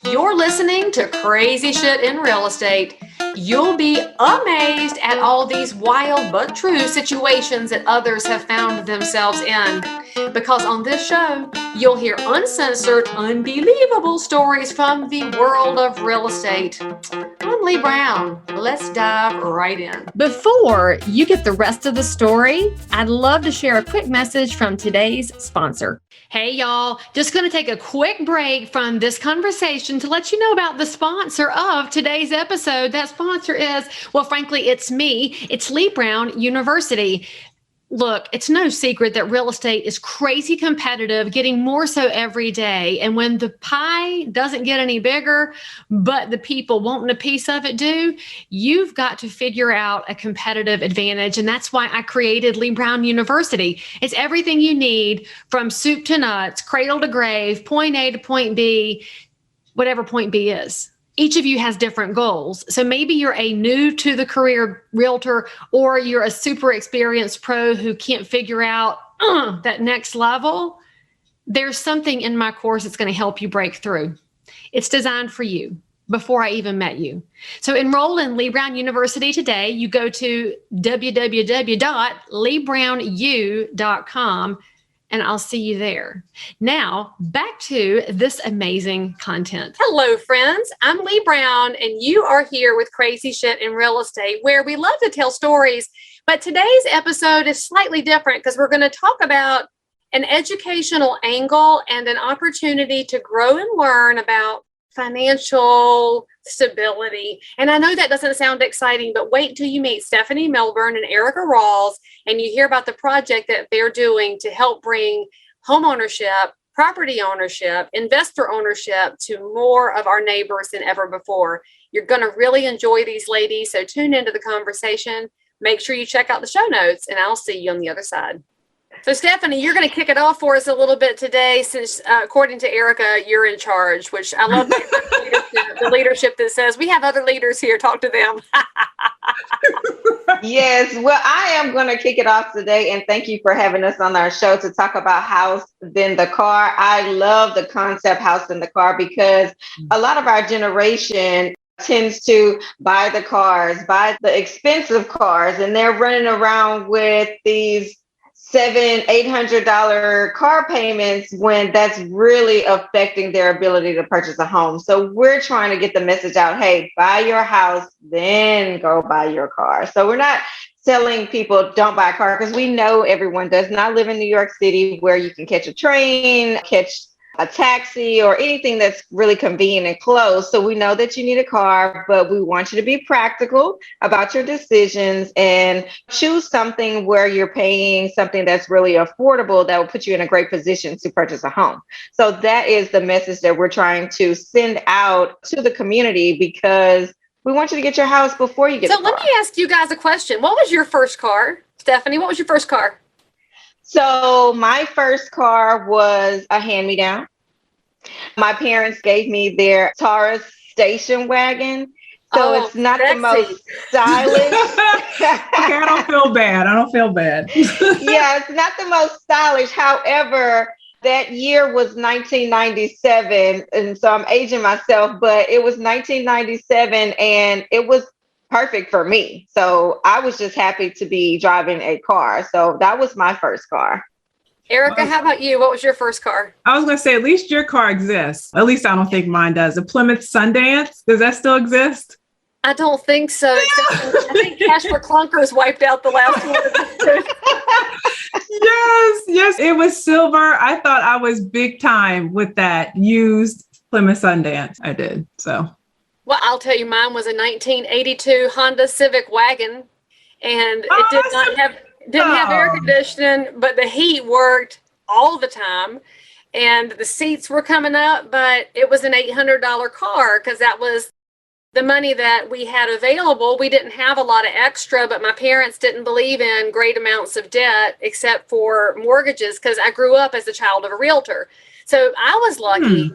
You're listening to Crazy Shit in Real Estate. You'll be amazed at all these wild but true situations that others have found themselves in. Because on this show, you'll hear uncensored, unbelievable stories from the world of real estate. I'm Leigh Brown. Let's dive right in. Before you get the rest of the story, I'd love to share a quick message from today's sponsor. Hey y'all, just going to take a quick break from this conversation to let you know about the sponsor of today's episode. That sponsor is, well, frankly, it's me. It's Leigh Brown University. Look, it's no secret that real estate is crazy competitive, getting more so every day. And when the pie doesn't get any bigger, but the people wanting a piece of it do, you've got to figure out a competitive advantage. And that's why I created Leigh Brown University. It's everything you need from soup to nuts, cradle to grave, point A to point B, whatever point B is. Each of you has different goals. So maybe you're a new to the career realtor, or you're a super experienced pro who can't figure out that next level. There's something in my course that's going to help you break through. It's designed for you before I even met you. So enroll in Leigh Brown University today. You go to www.leighbrownu.com. and I'll see you there. Now, back to this amazing content. Hello, friends. I'm Leigh Brown, and you are here with Crazy Shit in Real Estate, where we love to tell stories. But today's episode is slightly different because we're going to talk about an educational angle and an opportunity to grow and learn about financial stability. And I know that doesn't sound exciting, but wait till you meet Stephanie Milburn and Erica Rawls and you hear about the project that they're doing to help bring homeownership, property ownership, investor ownership to more of our neighbors than ever before. You're going to really enjoy these ladies, so tune into the conversation. Make sure you check out the show notes, and I'll see you on the other side. So, Stephanie, you're going to kick it off for us a little bit today, since according to Erica, you're in charge, which I love the leadership that says we have other leaders here. Talk to them. Yes, well, I am going to kick it off today, and thank you for having us on our show to talk about house, then the car. I love the concept house, then the car, because a lot of our generation tends to buy the cars, buy the expensive cars, and they're running around with these $700-800 car payments when that's really affecting their ability to purchase a home. So we're trying to get the message out, hey, buy your house, then go buy your car. So we're not telling people don't buy a car, because we know everyone does not live in New York City where you can catch a train, catch a taxi, or anything that's really convenient and close. So we know that you need a car, but we want you to be practical about your decisions and choose something where you're paying something that's really affordable that will put you in a great position to purchase a home. So that is the message that we're trying to send out to the community, because we want you to get your house before you get a car. So let me ask you guys a question. What was your first car? Stephanie, what was your first car? So my first car was a hand-me-down. My parents gave me their Taurus station wagon. So it's not sexy. The most stylish. Okay, I don't feel bad. Yeah, it's not the most stylish. However, that year was 1997. And so I'm aging myself, but it was 1997 and it was perfect for me. So I was just happy to be driving a car. So that was my first car. Erica, how about you? What was your first car? I was going to say, at least your car exists. At least I don't think mine does. A Plymouth Sundance, does that still exist? I don't think so. I think Cash for Clunkers wiped out the last one. Yes, it was silver. I thought I was big time with that used Plymouth Sundance. I did, so. Well, I'll tell you, mine was a 1982 Honda Civic wagon, and it didn't have air conditioning, but the heat worked all the time, and the seats were coming up, but it was an $800 car because that was the money that we had available. We didn't have a lot of extra, but my parents didn't believe in great amounts of debt except for mortgages, because I grew up as a child of a realtor. So I was lucky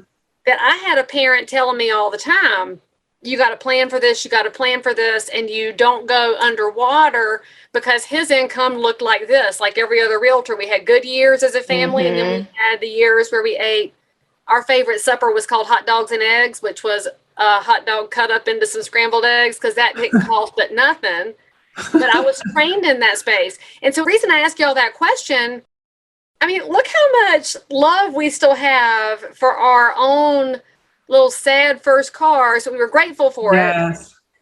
that I had a parent telling me all the time, you got to plan for this, you got to plan for this, and you don't go underwater, because his income looked like this, like every other realtor. We had good years as a family, and then we had the years where we ate our favorite supper was called hot dogs and eggs, which was a hot dog cut up into some scrambled eggs, because that didn't cost but nothing. But I was trained in that space. And so the reason I ask y'all that question, I mean, look how much love we still have for our own little sad first car. So we were grateful for it.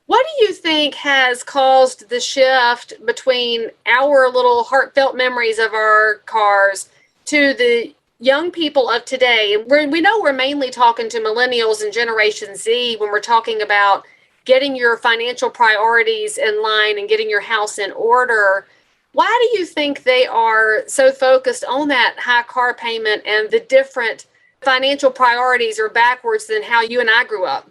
What do you think has caused the shift between our little heartfelt memories of our cars to the young people of today? We know we're mainly talking to millennials and Generation Z when we're talking about getting your financial priorities in line and getting your house in order. Why do you think they are so focused on that high car payment, and the different financial priorities are backwards than how you and I grew up?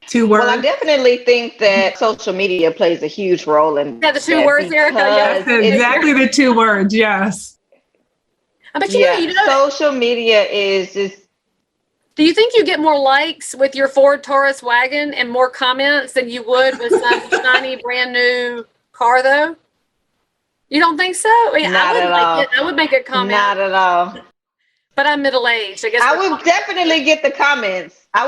2 words. Well, I definitely think that social media plays a huge role in the 2 words, Erica. Yes, exactly the 2 words. Yes. But you know, social media is just. Do you think you get more likes with your Ford Taurus wagon and more comments than you would with some shiny brand new car, though? You don't think so? I mean, I would make a comment. Not at all. But I'm middle-aged. I guess I would definitely get the comments. I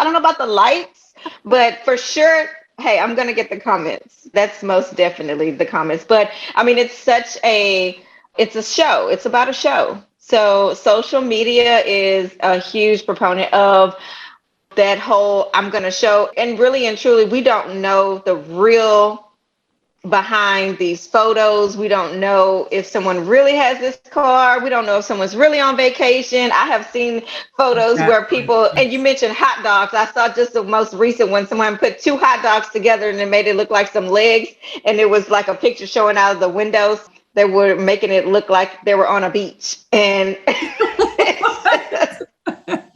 don't know about the likes, but for sure, hey, I'm going to get the comments. That's most definitely the comments. But I mean, it's a show. It's about a show. So social media is a huge proponent of that whole I'm going to show. And really and truly, we don't know the real behind these photos. We don't know if someone really has this car. We don't know if someone's really on vacation. I have seen photos where people, and you mentioned hot dogs. I saw just the most recent one. Someone put 2 hot dogs together and it made it look like some legs. And it was like a picture showing out of the windows. They were making it look like they were on a beach. And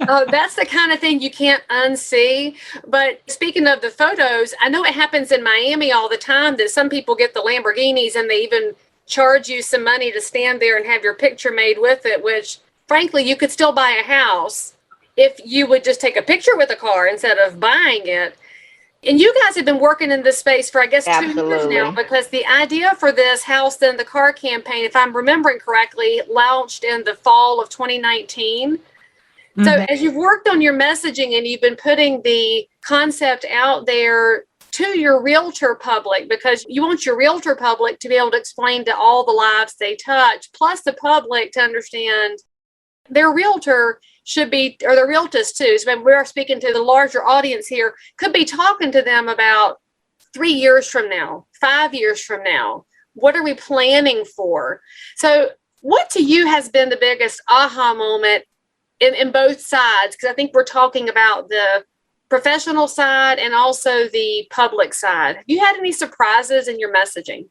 oh, that's the kind of thing you can't unsee. But speaking of the photos, I know it happens in Miami all the time that some people get the Lamborghinis and they even charge you some money to stand there and have your picture made with it, which frankly, you could still buy a house if you would just take a picture with a car instead of buying it. And you guys have been working in this space for, I guess, 2 years now, because the idea for this House Then the Car campaign, if I'm remembering correctly, launched in the fall of 2019. Mm-hmm. So as you've worked on your messaging and you've been putting the concept out there to your realtor public, because you want your realtor public to be able to explain to all the lives they touch, plus the public to understand their realtor should be, or the realtors too. So when we're speaking to the larger audience here, could be talking to them about 3 years from now, 5 years from now. What are we planning for? So what to you has been the biggest aha moment in both sides? Because I think we're talking about the professional side and also the public side. Have you had any surprises in your messaging?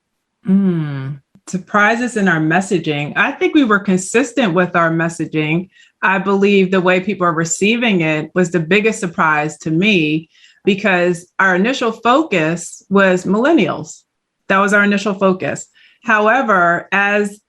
Surprises in our messaging. I think we were consistent with our messaging. I believe the way people are receiving it was the biggest surprise to me, because our initial focus was millennials. That was our initial focus. However, as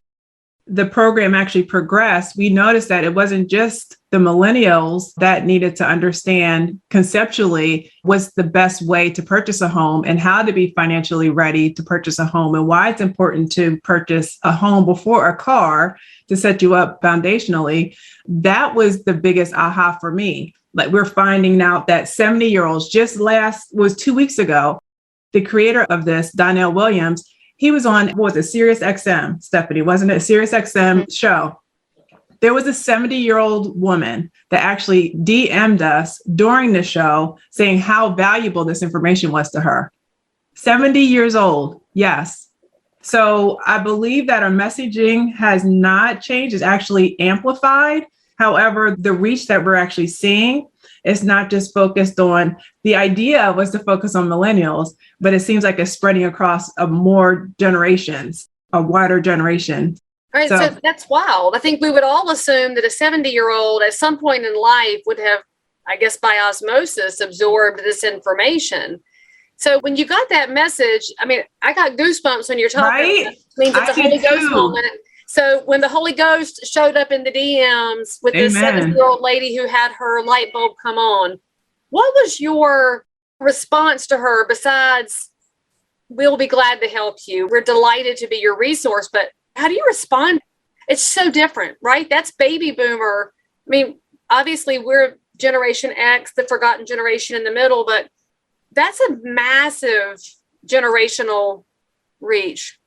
the program actually progressed, we noticed that it wasn't just the millennials that needed to understand conceptually what's the best way to purchase a home and how to be financially ready to purchase a home, and why it's important to purchase a home before a car to set you up foundationally. That was the biggest aha for me. Like, we're finding out that 70-year-olds was 2 weeks ago, the creator of this, Donnell Williams, he was on, what was it, Sirius XM, Stephanie, wasn't it? A Sirius XM show. There was a 70-year-old woman that actually DM'd us during the show saying how valuable this information was to her. 70 years old, yes. So I believe that our messaging has not changed, it's actually amplified. However, the reach that we're actually seeing is not just focused on, the idea was to focus on millennials, but it seems like it's spreading across more generations, a wider generation. All right, so that's wild. I think we would all assume that a 70-year-old at some point in life would have, I guess by osmosis, absorbed this information. So when you got that message, I mean, I got goosebumps when you're talking. Right? It means it's a Holy Ghost moment. So when the Holy Ghost showed up in the DMs with this 70-year-old lady who had her light bulb come on, what was your response to her besides, we'll be glad to help you, we're delighted to be your resource, but how do you respond? It's so different, right? That's baby boomer. I mean, obviously we're Generation X, the forgotten generation in the middle, but that's a massive generational reach.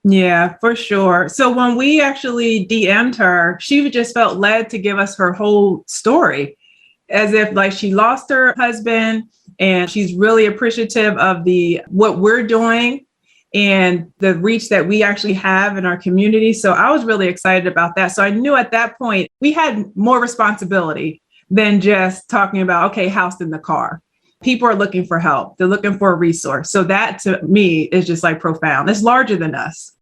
Yeah, for sure. So when we actually DM'd her, she just felt led to give us her whole story, as if like she lost her husband and she's really appreciative of what we're doing and the reach that we actually have in our community. So I was really excited about that. So I knew at that point we had more responsibility than just talking about, okay, house in the car. People are looking for help. They're looking for a resource. So that to me is just like profound. It's larger than us.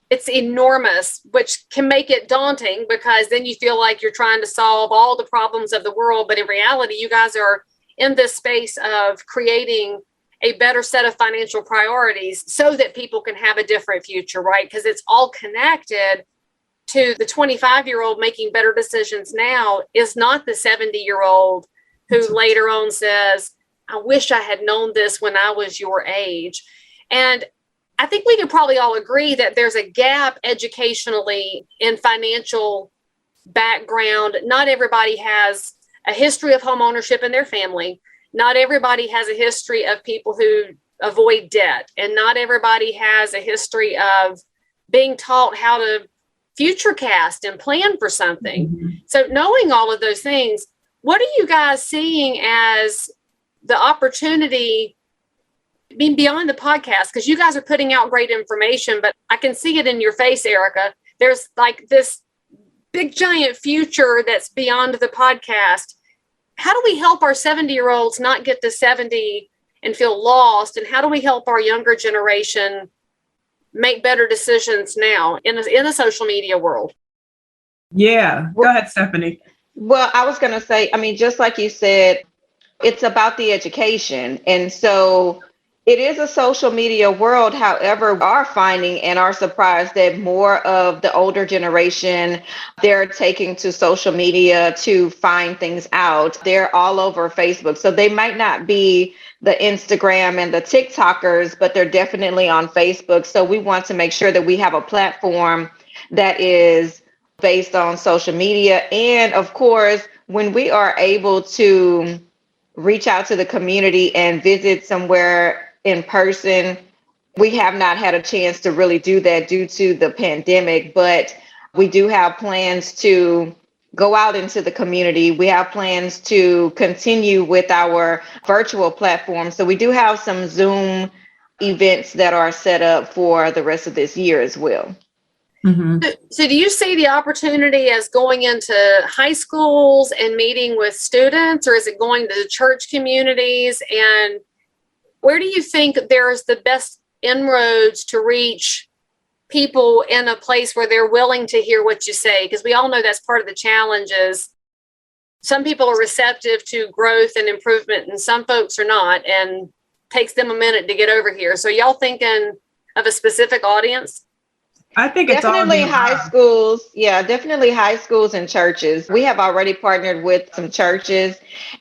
It's enormous, which can make it daunting because then you feel like you're trying to solve all the problems of the world. But in reality, you guys are in this space of creating a better set of financial priorities so that people can have a different future, right? Because it's all connected to the 25-year-old making better decisions now is not the 70-year-old who later on says, I wish I had known this when I was your age. And I think we can probably all agree that there's a gap educationally in financial background. Not everybody has a history of home ownership in their family. Not everybody has a history of people who avoid debt. And not everybody has a history of being taught how to future cast and plan for something. Mm-hmm. So knowing all of those things, what are you guys seeing as the opportunity beyond the podcast? Because you guys are putting out great information, but I can see it in your face, Erica. There's like this big giant future that's beyond the podcast. How do we help our 70-year-olds not get to 70 and feel lost? And how do we help our younger generation make better decisions now in the social media world? Yeah, go ahead, Stephanie. Well, I was going to say, I mean, just like you said, it's about the education. And so it is a social media world. However, we are finding and are surprised that more of the older generation, they're taking to social media to find things out. They're all over Facebook. So they might not be the Instagram and the TikTokers, but they're definitely on Facebook. So we want to make sure that we have a platform that is based on social media. And of course, when we are able to reach out to the community and visit somewhere in person, we have not had a chance to really do that due to the pandemic, but we do have plans to go out into the community. We have plans to continue with our virtual platform. So we do have some Zoom events that are set up for the rest of this year as well. Mm-hmm. So do you see the opportunity as going into high schools and meeting with students, or is it going to the church communities? And where do you think there's the best inroads to reach people in a place where they're willing to hear what you say? Because we all know that's part of the challenge is some people are receptive to growth and improvement and some folks are not, and takes them a minute to get over here. So y'all thinking of a specific audience? I think it's definitely high schools. Yeah, definitely high schools and churches. We have already partnered with some churches,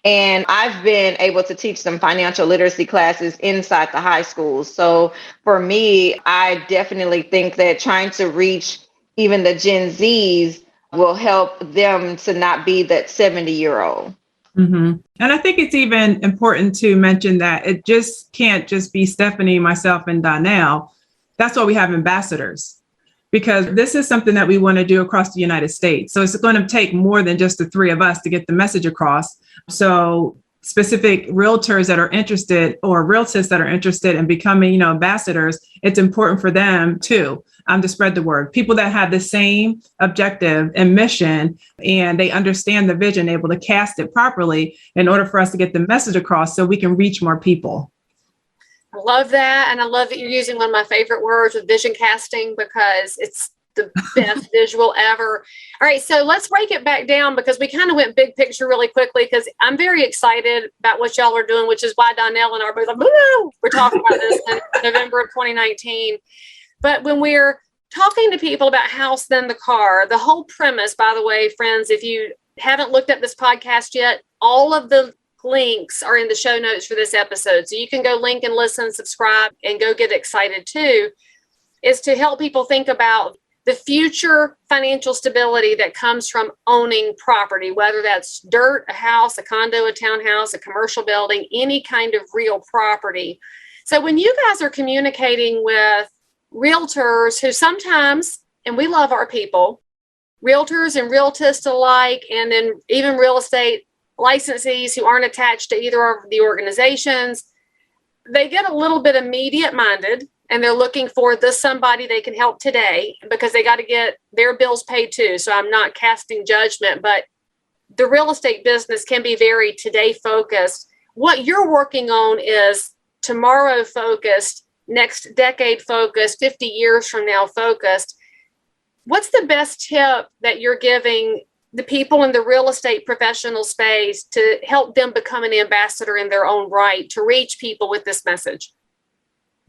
and I've been able to teach some financial literacy classes inside the high schools. So for me, I definitely think that trying to reach even the Gen Zs will help them to not be that 70-year-old. Mm-hmm. And I think it's even important to mention that it just can't just be Stephanie, myself, and Donnell. That's why we have ambassadors, because this is something that we want to do across the United States. So it's going to take more than just the three of us to get the message across. So specific realtors that are interested or realtors that are interested in becoming, ambassadors, it's important for them too, to spread the word. People that have the same objective and mission, and they understand the vision, able to cast it properly in order for us to get the message across so we can reach more people. I love that. And I love that you're using one of my favorite words with vision casting, because it's the best visual ever. All right. So let's break it back down, because we kind of went big picture really quickly, because I'm very excited about what y'all are doing, which is why Donnell and I are both like, woo! We're talking about this in November of 2019. But when we're talking to people about house, then the car, the whole premise, by the way, friends, if you haven't looked at this podcast yet, all of the links are in the show notes for this episode. So you can go link and listen, subscribe, and go get excited too, is to help people think about the future financial stability that comes from owning property, whether that's dirt, a house, a condo, a townhouse, a commercial building, any kind of real property. So when you guys are communicating with realtors who sometimes, and we love our people, realtors and realtists alike, and then even real estate licensees who aren't attached to either of the organizations, they get a little bit immediate minded and they're looking for the somebody they can help today because they got to get their bills paid too. So I'm not casting judgment, but the real estate business can be very today focused. What you're working on is tomorrow focused, next decade focused, 50 years from now focused. What's the best tip that you're giving the people in the real estate professional space to help them become an ambassador in their own right, to reach people with this message?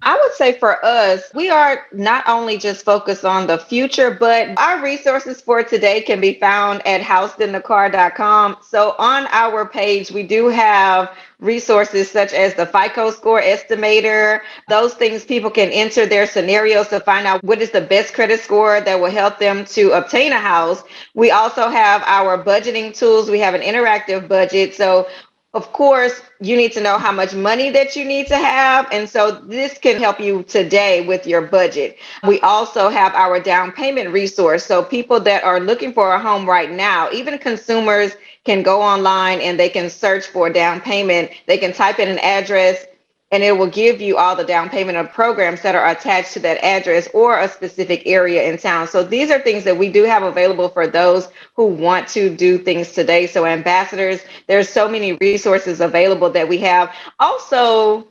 I would say for us, we are not only just focused on the future, but our resources for today can be found at housedinthecar.com. So on our page, we do have resources such as the FICO score estimator. Those things people can enter their scenarios to find out what is the best credit score that will help them to obtain a house. We also have our budgeting tools. We have an interactive budget. So of course, you need to know how much money that you need to have. And so this can help you today with your budget. We also have our down payment resource. So people that are looking for a home right now, even consumers can go online and they can search for down payment. They can type in an address and it will give you all the down payment of programs that are attached to that address or a specific area in town. So these are things that we do have available for those who want to do things today. So ambassadors, there's so many resources available that we have. Also,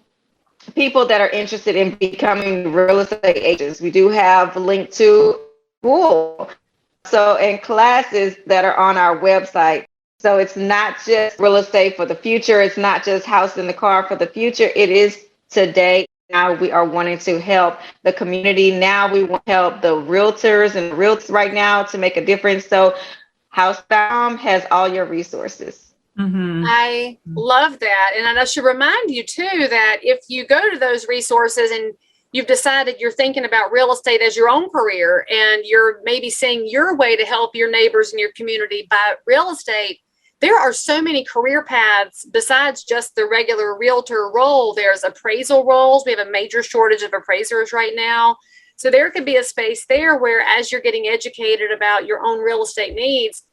people that are interested in becoming real estate agents, we do have a link to school. So, and classes that are on our website. So it's not just real estate for the future. It's not just house in the car for the future. It is today. Now we are wanting to help the community. Now we want to help the realtors and realtors right now to make a difference. So House.com has all your resources. Mm-hmm. I love that. And I should remind you too, that if you go to those resources and you've decided you're thinking about real estate as your own career and you're maybe seeing your way to help your neighbors in your community by real estate, there are so many career paths besides just the regular realtor role. There's appraisal roles. We have a major shortage of appraisers right now. So there could be a space there where as you're getting educated about your own real estate needs,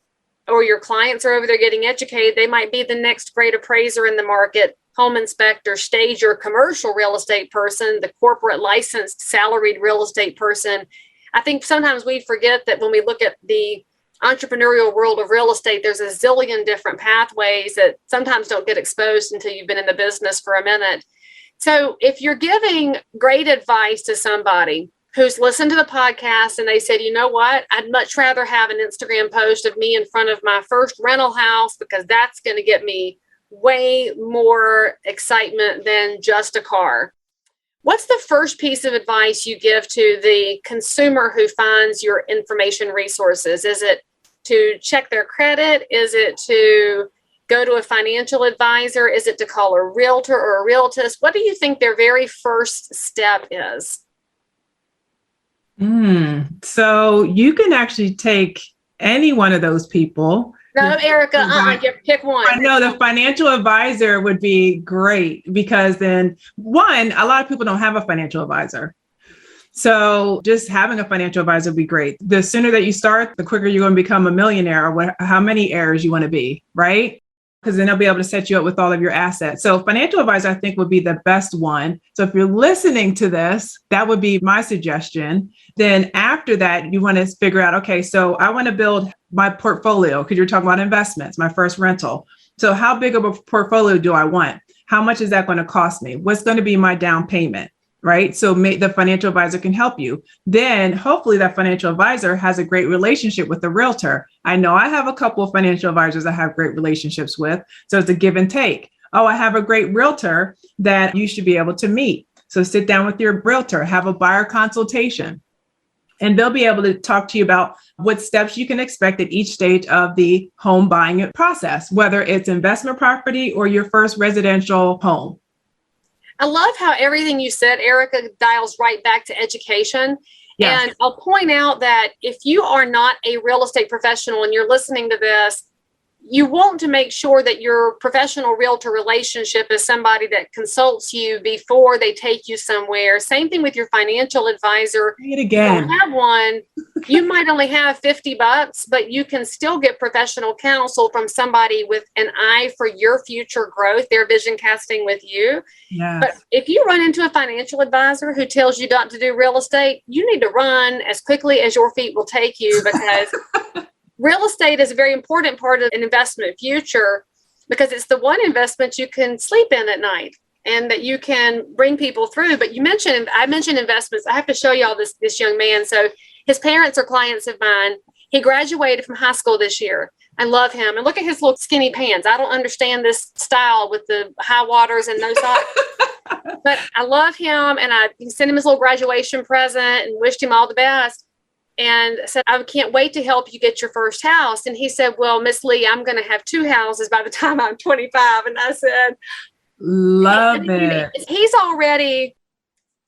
or your clients are over there getting educated, they might be the next great appraiser in the market, home inspector, stager, commercial real estate person, the corporate licensed salaried real estate person. I think sometimes we forget that when we look at the entrepreneurial world of real estate, there's a zillion different pathways that sometimes don't get exposed until you've been in the business for a minute. So if you're giving great advice to somebody who's listened to the podcast and they said, you know what, I'd much rather have an Instagram post of me in front of my first rental house because that's going to get me way more excitement than just a car. What's the first piece of advice you give to the consumer who finds your information resources? Is it to check their credit? Is it to go to a financial advisor? Is it to call a realtor or a realtist? What do you think their very first step is? So you can actually take any one of those people. No, Erica, you pick one. I know the financial advisor would be great because then one, a lot of people don't have a financial advisor. So just having a financial advisor would be great. The sooner that you start, the quicker you're going to become a millionaire or how many heirs you want to be, right? Because then they'll be able to set you up with all of your assets. So financial advisor, I think, would be the best one. So if you're listening to this, that would be my suggestion. Then after that, you want to figure out, okay, so I want to build my portfolio because you're talking about investments, my first rental. So how big of a portfolio do I want? How much is that going to cost me? What's going to be my down payment? Right? So the financial advisor can help you. Then hopefully that financial advisor has a great relationship with the realtor. I know I have a couple of financial advisors I have great relationships with. So it's a give and take. Oh, I have a great realtor that you should be able to meet. So sit down with your realtor, have a buyer consultation, and they'll be able to talk to you about what steps you can expect at each stage of the home buying process, whether it's investment property or your first residential home. I love how everything you said, Erica, dials right back to education. Yes. And I'll point out that if you are not a real estate professional and you're listening to this, you want to make sure that your professional realtor relationship is somebody that consults you before they take you somewhere. Same thing with your financial advisor. Say it again. If you don't have one, you might only have $50, but you can still get professional counsel from somebody with an eye for your future growth. They're vision casting with you. Yes. But if you run into a financial advisor who tells you not to do real estate, you need to run as quickly as your feet will take you, because real estate is a very important part of an investment future, because it's the one investment you can sleep in at night and that you can bring people through. But I mentioned investments. I have to show y'all this young man. So his parents are clients of mine. He graduated from high school this year. I love him. And look at his little skinny pants. I don't understand this style with the high waters and no socks. But I love him. And I sent him his little graduation present and wished him all the best. And said, I can't wait to help you get your first house. And he said, well, Miss Leigh, I'm going to have 2 houses by the time I'm 25. And I said, love it. He's already,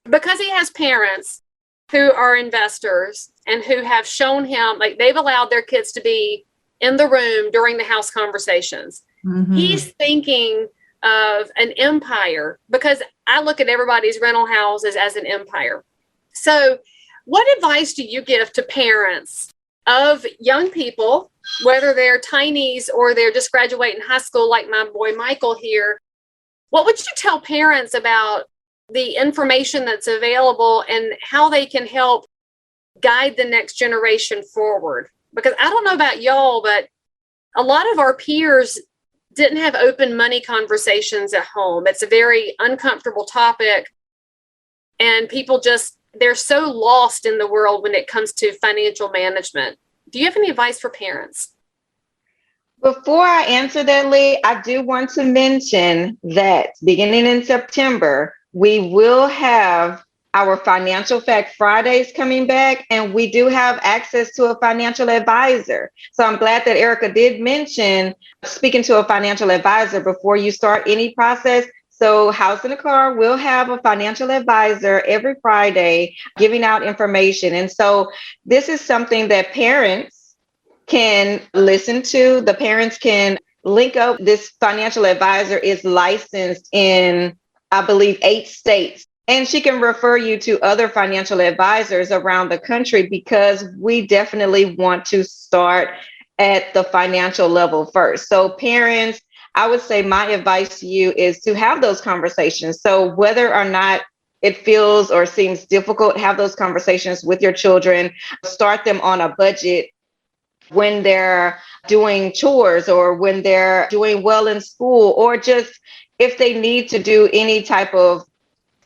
because he has parents who are investors and who have shown him, like, they've allowed their kids to be in the room during the house conversations. Mm-hmm. He's thinking of an empire, because I look at everybody's rental houses as an empire. So what advice do you give to parents of young people, whether they're tinies or they're just graduating high school, like my boy Michael here? What would you tell parents about the information that's available and how they can help guide the next generation forward? Because I don't know about y'all, but a lot of our peers didn't have open money conversations at home. It's a very uncomfortable topic, and people they're so lost in the world when it comes to financial management. Do you have any advice for parents? Before I answer that, Leigh, I do want to mention that beginning in September, we will have our Financial Fact Fridays coming back, and we do have access to a financial advisor. So I'm glad that Erica did mention speaking to a financial advisor before you start any process. So House in the Car will have a financial advisor every Friday giving out information. And so this is something that parents can listen to. The parents can link up. This financial advisor is licensed in, I believe, 8 states. And she can refer you to other financial advisors around the country, because we definitely want to start at the financial level first. So parents, I would say my advice to you is to have those conversations. So whether or not it feels or seems difficult, have those conversations with your children. Start them on a budget when they're doing chores or when they're doing well in school, or just if they need to do any type of,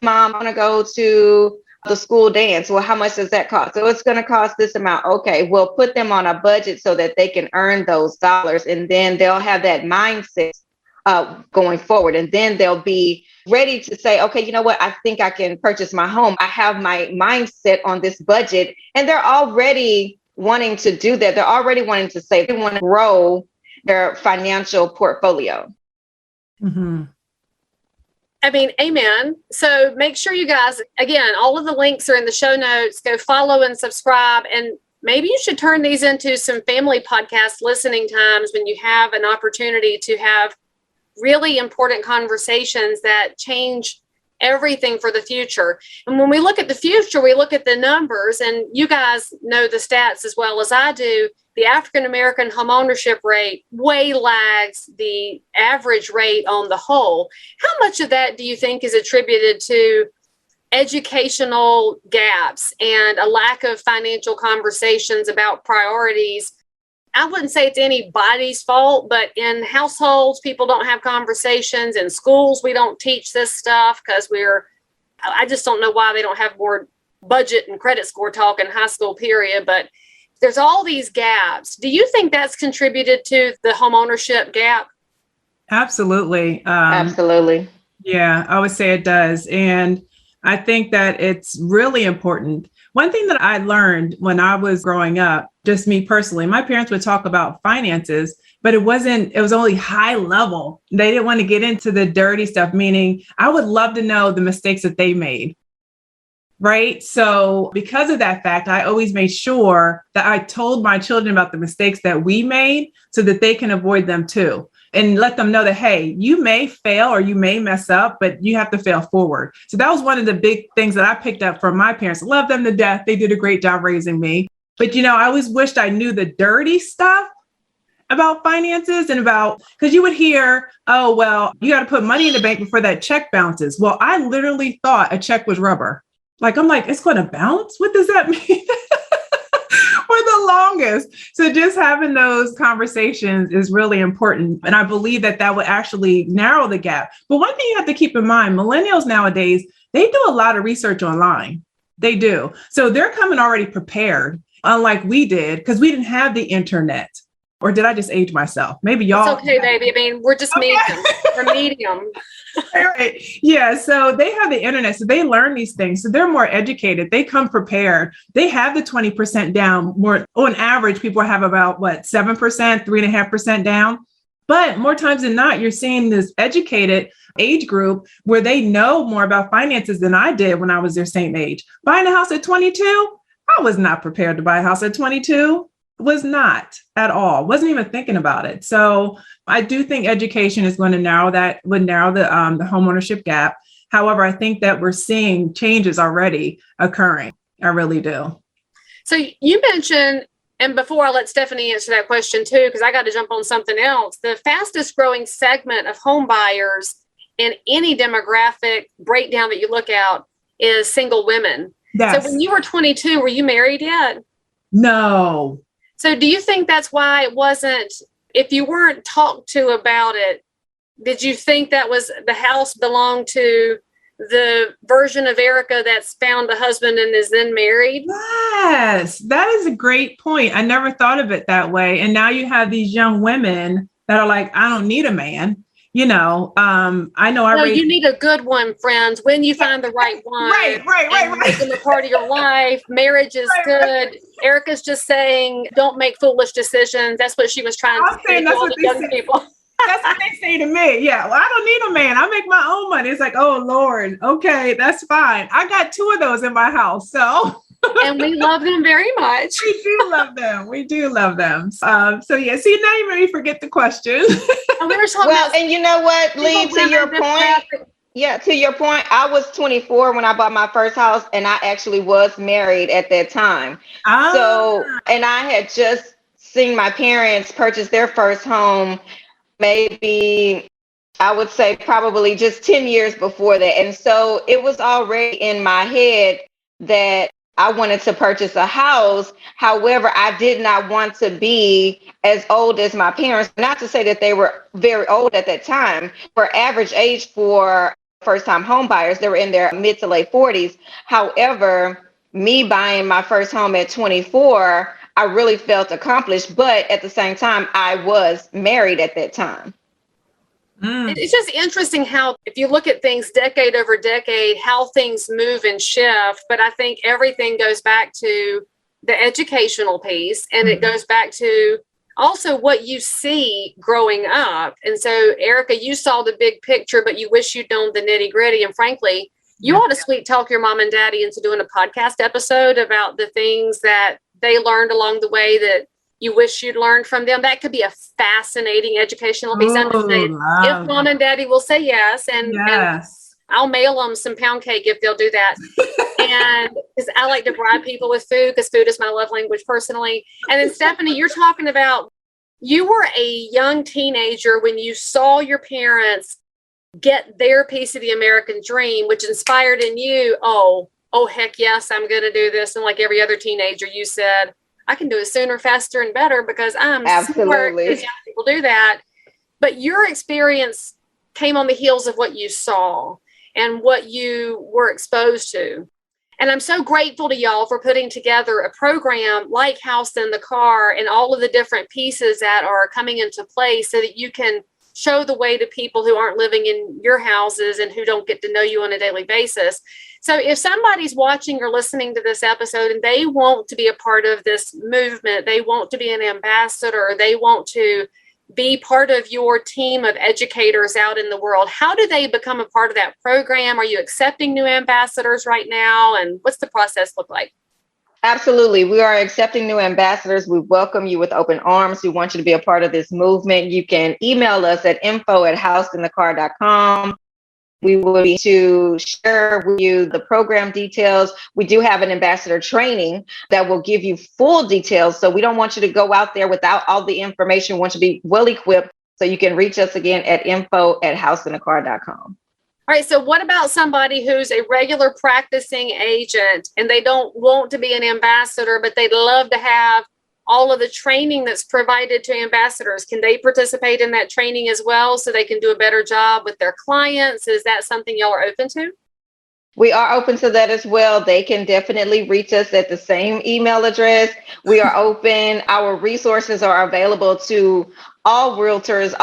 Mom, I want to go to the school dance. Well, how much does that cost? So it's going to cost this amount. Okay, we'll put them on a budget so that they can earn those dollars, and then they'll have that mindset going forward. And then they'll be ready to say, okay, you know what? I think I can purchase my home. I have my mindset on this budget, and they're already wanting to do that. They're already wanting to say they want to grow their financial portfolio. Mm-hmm. I mean, amen. So make sure you guys, again, all of the links are in the show notes. Go follow and subscribe. And maybe you should turn these into some family podcast listening times when you have an opportunity to have really important conversations that change everything for the future. And when we look at the future, we look at the numbers, and you guys know the stats as well as I do. The African-American homeownership rate way lags the average rate on the whole. How much of that do you think is attributed to educational gaps and a lack of financial conversations about priorities? I wouldn't say it's anybody's fault, but in households, people don't have conversations. In schools, we don't teach this stuff because I just don't know why they don't have more budget and credit score talk in high school, period. But there's all these gaps. Do you think that's contributed to the homeownership gap? Absolutely. Absolutely. Yeah, I would say it does. And I think that it's really important. One thing that I learned when I was growing up, just me personally, my parents would talk about finances, but it was only high level. They didn't want to get into the dirty stuff, meaning I would love to know the mistakes that they made. right? So because of that fact, I always made sure that I told my children about the mistakes that we made so that they can avoid them too. And let them know that, hey, you may fail or you may mess up, but you have to fail forward. So that was one of the big things that I picked up from my parents. Love them to death. They did a great job raising me. But, I always wished I knew the dirty stuff about finances and because you would hear, oh, well, you got to put money in the bank before that check bounces. Well, I literally thought a check was rubber. I'm like, it's going to bounce? What does that mean? For the longest. So just having those conversations is really important. And I believe that would actually narrow the gap. But one thing you have to keep in mind, millennials nowadays, they do a lot of research online. They do. So they're coming already prepared, unlike we did, because we didn't have the internet. Or did I just age myself? Maybe y'all. It's okay, baby. I mean, we're just medium. We're medium. Right. Yeah. So they have the internet. So they learn these things. So they're more educated. They come prepared. They have the 20% down. More on average, people have about 7%, 3.5% down. But more times than not, you're seeing this educated age group where they know more about finances than I did when I was their same age. Buying a house at 22, I was not prepared to buy a house at 22. Was not at all. Wasn't even thinking about it. So I do think education is going to narrow the homeownership gap. However, I think that we're seeing changes already occurring. I really do. So you mentioned, and before I let Stephanie answer that question too, because I got to jump on something else, the fastest growing segment of home buyers in any demographic breakdown that you look at is single women. Yes. So when you were 22, were you married yet? No. So do you think that's why it wasn't, if you weren't talked to about it, did you think that was the house belonged to the version of Erica that's found a husband and is then married? Yes, that is a great point. I never thought of it that way. And now you have these young women that are like, I don't need a man. I know you need a good one, friends. When you find the right one, right. Make them a part of your life. Marriage is good. Erica's just saying, don't make foolish decisions. That's what she was trying to say to all the young people. That's what they say to me. Yeah, well, I don't need a man. I make my own money. It's like, oh Lord, okay, that's fine. I got 2 of those in my house, so. And we love them very much. We do love them. We do love them. So yeah, see, now you made me forget the question. And we were talking about, and you know what, Leigh, to your point, I was 24 when I bought my first house, and I actually was married at that time. So, and I had just seen my parents purchase their first home, maybe I would say probably just 10 years before that. And so it was already in my head that I wanted to purchase a house. However, I did not want to be as old as my parents. Not to say that they were very old at that time. For average age for first-time home buyers, they were in their mid to late 40s. However, me buying my first home at 24, I really felt accomplished. But at the same time, I was married at that time. It's just interesting how, if you look at things decade over decade, how things move and shift. But I think everything goes back to the educational piece, and it goes back to also what you see growing up. And so, Erica, you saw the big picture, but you wish you'd known the nitty gritty. And frankly, you ought to sweet talk your mom and daddy into doing a podcast episode about the things that they learned along the way that you wish you'd learned from them. That could be a fascinating educational piece. If mom and daddy will say yes, and I'll mail them some pound cake if they'll do that. And because I like to bribe people with food, because food is my love language personally. And then Stephanie, you're talking about, you were a young teenager when you saw your parents get their piece of the American dream, which inspired in you, oh heck yes, I'm going to do this. And like every other teenager, you said, I can do it sooner, faster, and better because I'm smart, because young people do that. But your experience came on the heels of what you saw and what you were exposed to. And I'm so grateful to y'all for putting together a program like House in the Car and all of the different pieces that are coming into place so that you can show the way to people who aren't living in your houses and who don't get to know you on a daily basis. So if somebody's watching or listening to this episode and they want to be a part of this movement, they want to be an ambassador, they want to be part of your team of educators out in the world, how do they become a part of that program? Are you accepting new ambassadors right now? And what's the process look like? Absolutely. We are accepting new ambassadors. We welcome you with open arms. We want you to be a part of this movement. You can email us at info@houseinthecar.com. We will be to share with you the program details. We do have an ambassador training that will give you full details. So we don't want you to go out there without all the information. We want you to be well equipped. So you can reach us again at info@houseinthecar.com. All right. So what about somebody who's a regular practicing agent and they don't want to be an ambassador, but they'd love to have all of the training that's provided to ambassadors? Can they participate in that training as well so they can do a better job with their clients? Is that something y'all are open to? We are open to that as well. They can definitely reach us at the same email address. We are open. Our resources are available to all realtors,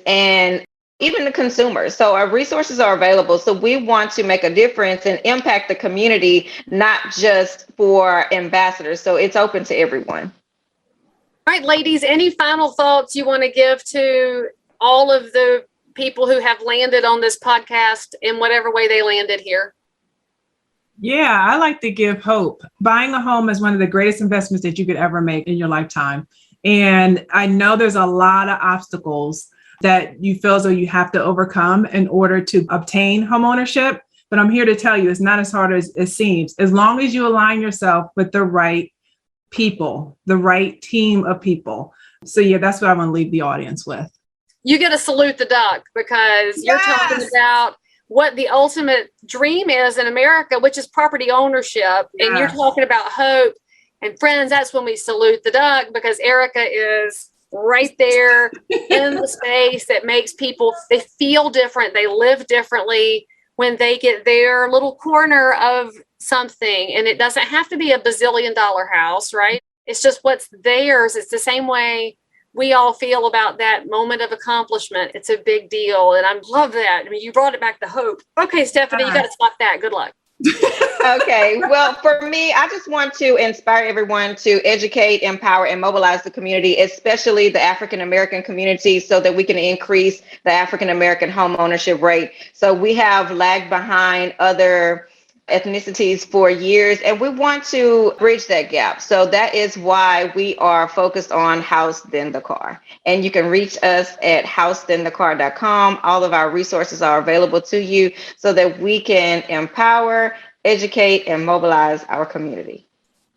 and even the consumers. So our resources are available. So we want to make a difference and impact the community, not just for ambassadors. So it's open to everyone. All right, ladies, any final thoughts you want to give to all of the people who have landed on this podcast in whatever way they landed here? Yeah, I like to give hope. Buying a home is one of the greatest investments that you could ever make in your lifetime. And I know there's a lot of obstacles that you feel as though you have to overcome in order to obtain homeownership. But I'm here to tell you, it's not as hard as it seems. As long as you align yourself with the right people, the right team of people. So yeah, that's what I want to leave the audience with. You get to salute the duck because you're talking about what the ultimate dream is in America, which is property ownership. Yes. And you're talking about hope. And friends, that's when we salute the duck, because Erica is right there in the space that makes people, they feel different, they live differently when they get their little corner of something. And it doesn't have to be a bazillion-dollar house, right? It's just what's theirs. It's the same way we all feel about that moment of accomplishment. It's a big deal. And I love that. I mean, you brought it back to hope. Okay, Stephanie, you got to stop that. Good luck. Okay. Well, for me, I just want to inspire everyone to educate, empower, and mobilize the community, especially the African-American community, so that we can increase the African-American home ownership rate. So we have lagged behind other ethnicities for years, and we want to bridge that gap. So that is why we are focused on House Then the Car. And you can reach us at housethenthecar.com. All of our resources are available to you so that we can empower, educate, and mobilize our community.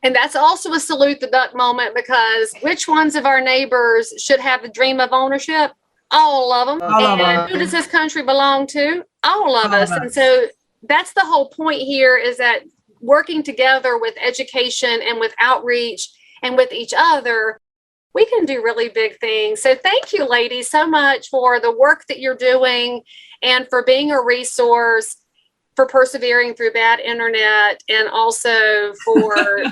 And that's also a salute the duck moment, because which ones of our neighbors should have the dream of ownership? All of them. And who does this country belong to? All of us. And so that's the whole point here, is that working together with education and with outreach and with each other, we can do really big things. So thank you, ladies, so much for the work that you're doing and for being a resource, for persevering through bad internet, and also for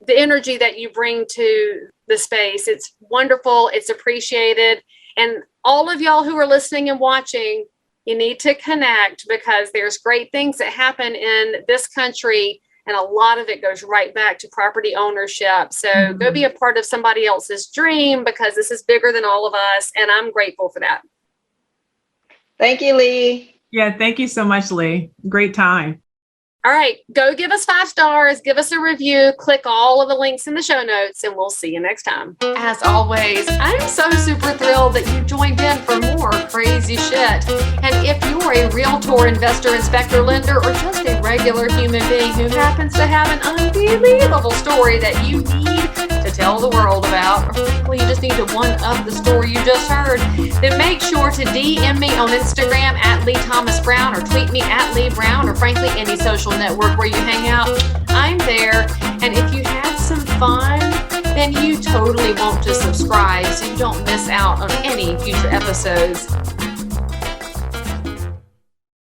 the energy that you bring to the space. It's wonderful. It's appreciated. And all of y'all who are listening and watching, you need to connect, because there's great things that happen in this country, and a lot of it goes right back to property ownership. So go be a part of somebody else's dream, because this is bigger than all of us, and I'm grateful for that. Thank you, Leigh. Yeah, thank you so much, Leigh. Great time. All right, go give us 5 stars, give us a review, click all of the links in the show notes, and we'll see you next time. As always, I'm so super thrilled that you joined in for more crazy shit. And if you're a realtor, investor, inspector, lender, or just a regular human being who happens to have an unbelievable story that you need to tell the world about, or frankly, you just need to one-up the story you just heard, then make sure to DM me on Instagram at Leigh Thomas Brown, or tweet me at Leigh Brown, or frankly, any social network where you hang out. I'm there. And if you had some fun, then you totally want to subscribe so you don't miss out on any future episodes.